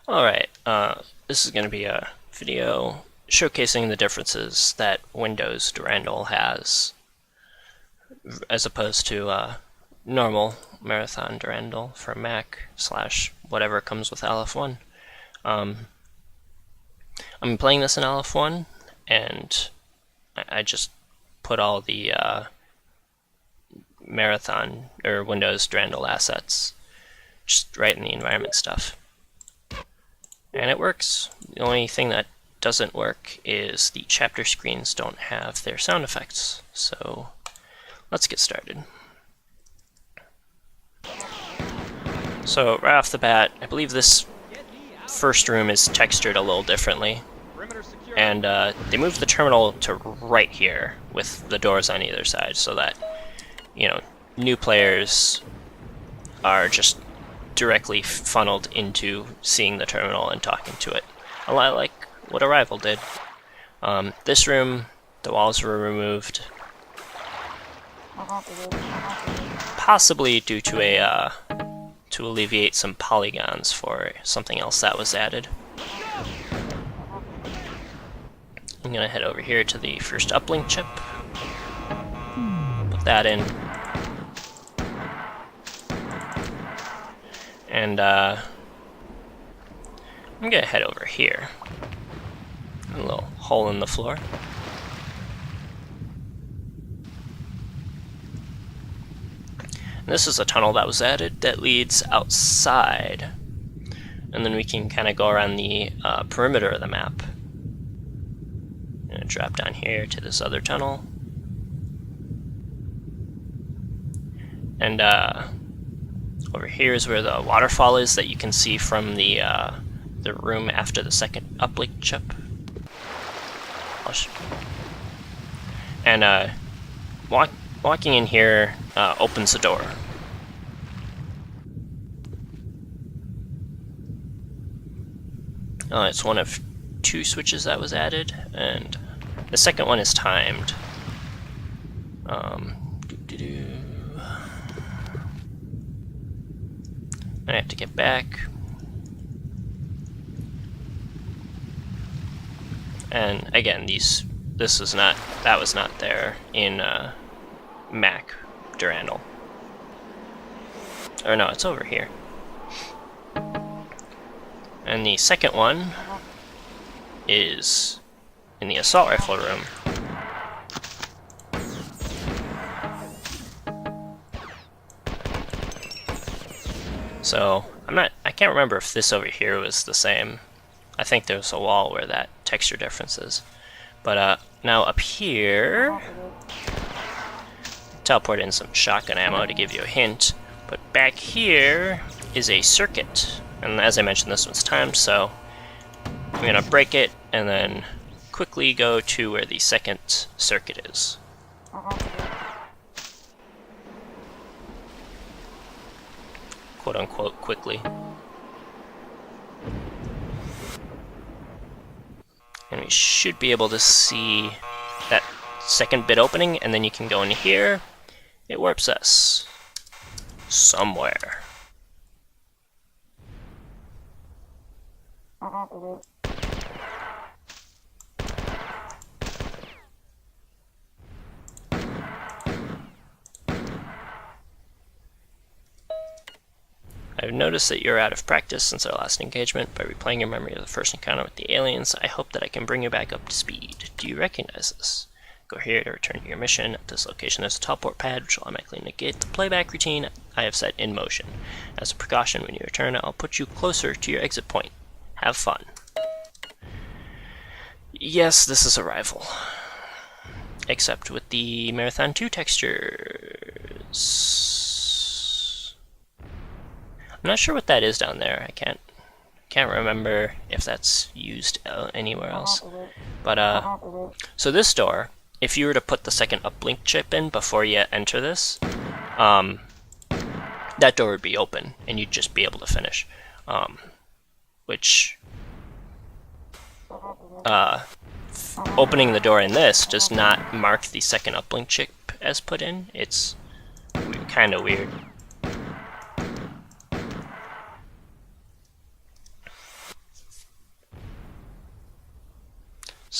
Alright, this is going to be a video showcasing the differences that Windows Durandal has as opposed to normal Marathon Durandal for Mac / whatever comes with LF1. I'm playing this in LF1 and I just put all the Marathon or Windows Durandal assets just right in the environment stuff. And it works. The only thing that doesn't work is the chapter screens don't have their sound effects. So let's get started. So right off the bat, I believe this first room is textured a little differently. And they moved the terminal to right here with the doors on either side so that, you know, new players are just directly funneled into seeing the terminal and talking to it. A lot like what Arrival did. This room, the walls were removed, possibly due to a to alleviate some polygons for something else that was added. I'm gonna head over here to the first uplink chip, put that in, and I'm gonna head over here. A little hole in the floor. And this is a tunnel that was added that leads outside, and then we can kind of go around the perimeter of the map. I'm gonna drop down here to this other tunnel, and over here is where the waterfall is that you can see from the room after the second uplink chip. And walking in here opens the door. It's one of 2 switches that was added, and the second one is timed. I have to get back. And again, that was not there in Mac Durandal. Or no, it's over here. And the second one is in the assault rifle room. So I can't remember if this over here was the same. I think there's a wall where that texture difference is. But now up here, teleport in some shotgun ammo to give you a hint. But back here is a circuit, and as I mentioned, this one's timed, so I'm gonna break it and then quickly go to where the second circuit is. Quote unquote quickly. And we should be able to see that second bit opening, and then you can go in here. It warps us somewhere. I've noticed that you're out of practice since our last engagement. By replaying your memory of the first encounter with the aliens, I hope that I can bring you back up to speed. Do you recognize this? Go here to return to your mission. At this location there's a teleport pad which will automatically negate the playback routine I have set in motion. As a precaution, when you return, I'll put you closer to your exit point. Have fun. Yes, this is Arrival. Except with the Marathon 2 textures. I'm not sure what that is down there. I can't remember if that's used anywhere else. But so this door, if you were to put the second uplink chip in before you enter this, that door would be open and you'd just be able to finish. Which opening the door in this does not mark the second uplink chip as put in. It's kind of weird.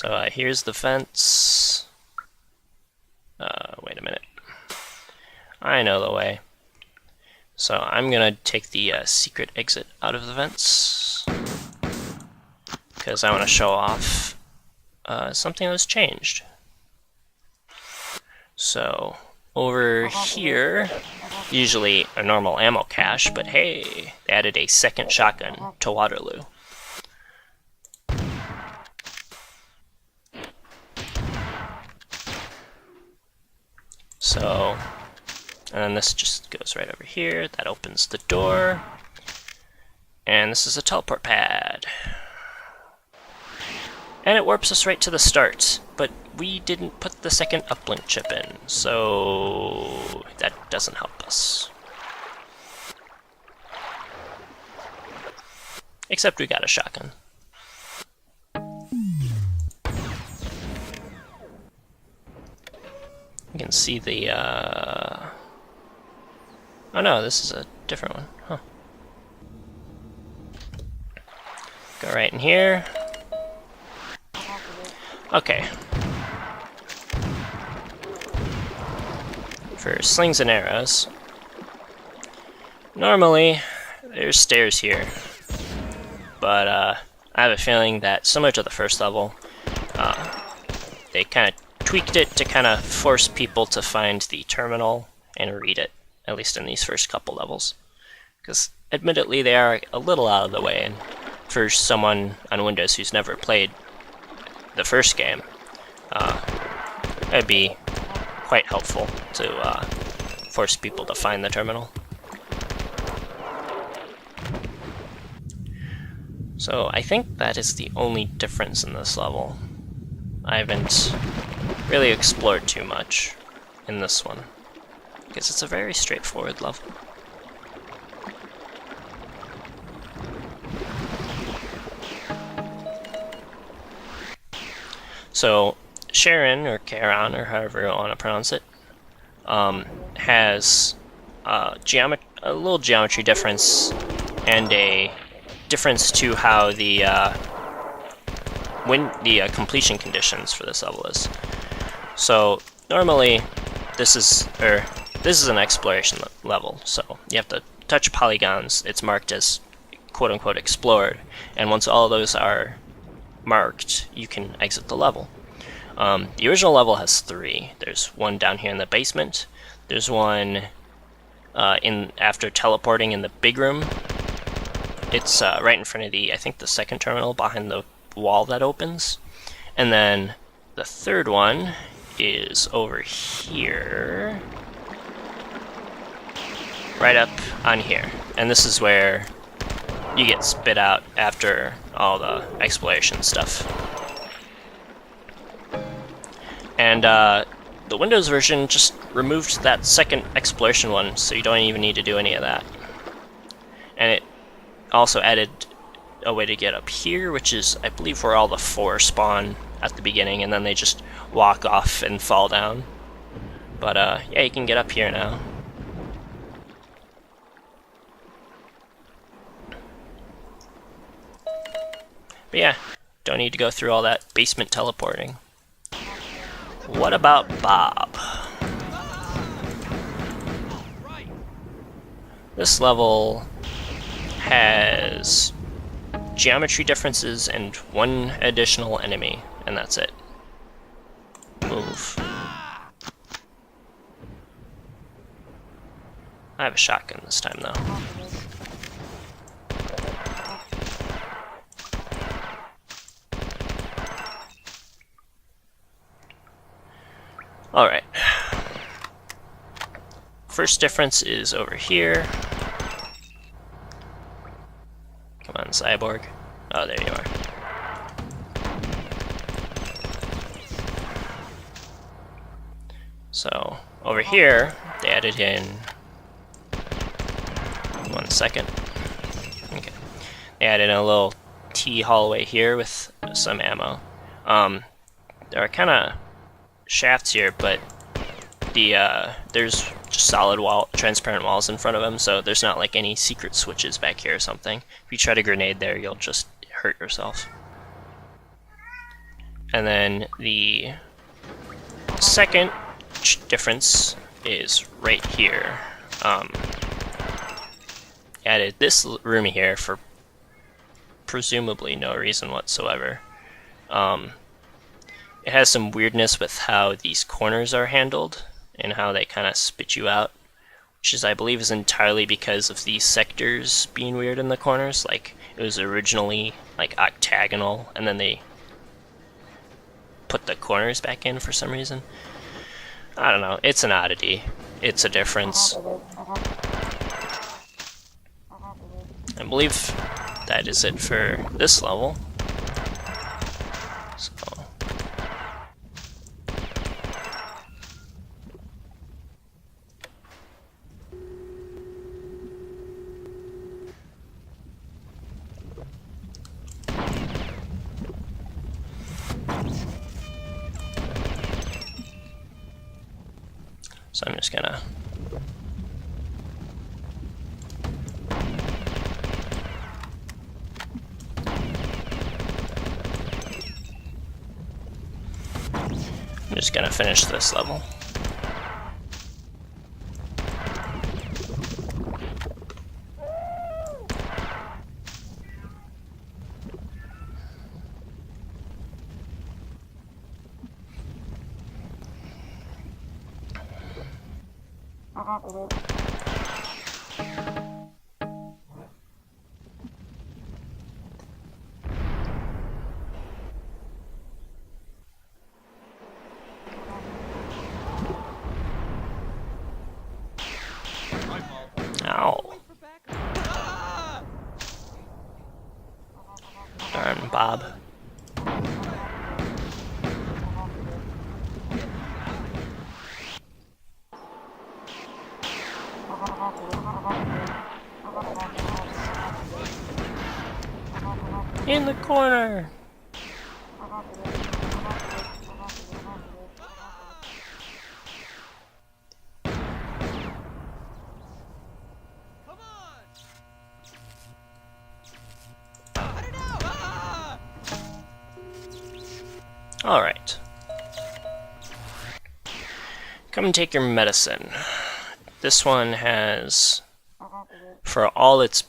So here's the fence. Wait a minute. I know the way. So I'm gonna take the secret exit out of the vents because I want to show off something that was changed. So over here, usually a normal ammo cache, but hey, they added a second shotgun to Waterloo. So, and then this just goes right over here. That opens the door. And this is a teleport pad. And it warps us right to the start, but we didn't put the second uplink chip in, so that doesn't help us. Except we got a shotgun. You can see the, oh no, this is a different one, huh. Go right in here. Okay. For slings and arrows, normally there's stairs here, but I have a feeling that similar to the first level, they kind of tweaked it to kind of force people to find the terminal and read it, at least in these first couple levels. Because admittedly they are a little out of the way, and for someone on Windows who's never played the first game, it'd be quite helpful to force people to find the terminal. So I think that is the only difference in this level. I haven't really explored too much in this one, because it's a very straightforward level. So Sharon, or Charon, or however you want to pronounce it, has a little geometry difference and a difference to how the completion conditions for this level is. So normally this is an exploration level, so you have to touch polygons. It's marked as quote-unquote explored, and once all those are marked, you can exit the level. The original level has 3. There's one down here in the basement. There's one after teleporting in the big room. It's right in front of I think the second terminal behind the wall that opens. And then the third one is over here, right up on here. And this is where you get spit out after all the exploration stuff. And the Windows version just removed that second exploration one, so you don't even need to do any of that. And it also added a way to get up here, which is, I believe, where all the 4 spawn at the beginning, and then they just walk off and fall down. But yeah, you can get up here now. But yeah, don't need to go through all that basement teleporting. What about Bob? This level has geometry differences and 1 additional enemy, and that's it. Move. I have a shotgun this time, though. Alright. First difference is over here. Come on, Cyborg. Oh, there you are. So, over here, they added in... 1 second. Okay. They added in a little T hallway here with some ammo. There are kind of shafts here, but there's just solid transparent walls in front of them, so there's not like any secret switches back here or something. If you try to grenade there, you'll just hurt yourself. And then the second difference is right here. Added this room here for presumably no reason whatsoever. It has some weirdness with how these corners are handled and how they kind of spit you out, which is, I believe, is entirely because of these sectors being weird in the corners. Like, it was originally like octagonal, and then they put the corners back in for some reason. I don't know, it's an oddity. It's a difference. I believe that is it for this level. So I'm just gonna finish this level. Ow. Darn, Bob. In the corner! Alright. Come and take your medicine. This one has, for all its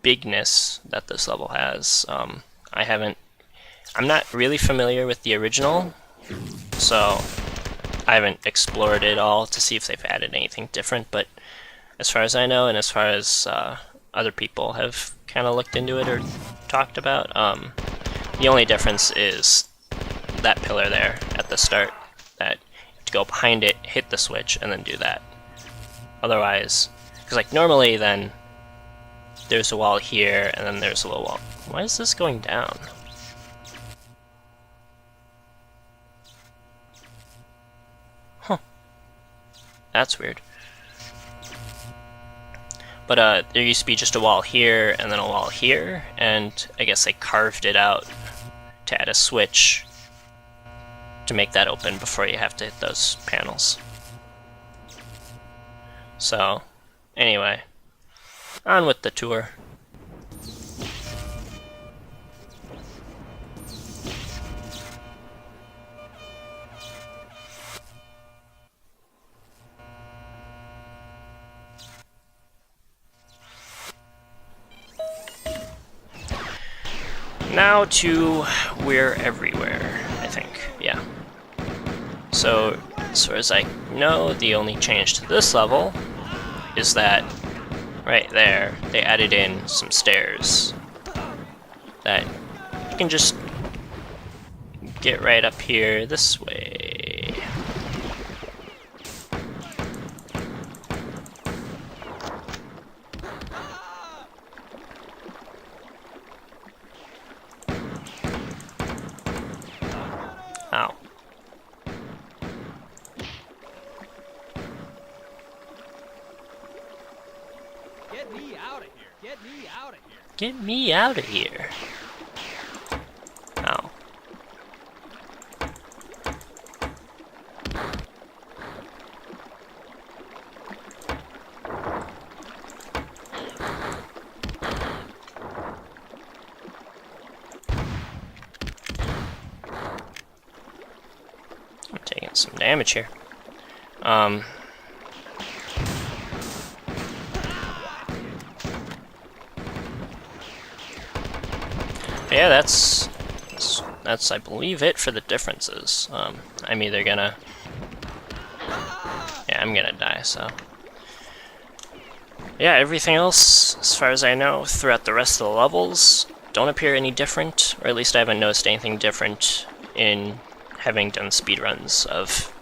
bigness that this level has, I'm not really familiar with the original, so I haven't explored it all to see if they've added anything different, but as far as I know, and as far as other people have kind of looked into it or talked about, the only difference is that pillar there at the start, that you have to go behind it, hit the switch, and then do that. Otherwise, because like normally then there's a wall here, and then there's a little wall. Why is this going down? Huh. That's weird. But there used to be just a wall here, and then a wall here, and I guess they carved it out to add a switch to make that open before you have to hit those panels. So, anyway, on with the tour. Now to We're Everywhere, I think, yeah. So, as far as I know, the only change to this level is that right there, they added in some stairs that you can just get right up here this way. Ow. Get me out of here! Get me out of here! Get me out of here. Ow. some damage here. Yeah, that's I believe it for the differences. I'm either gonna, yeah, I'm gonna die. So yeah, everything else, as far as I know, throughout the rest of the levels, don't appear any different, or at least I haven't noticed anything different in having done speedruns of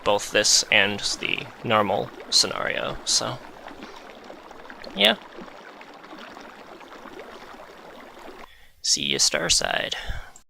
both this and the normal scenario. So yeah. See you Starside.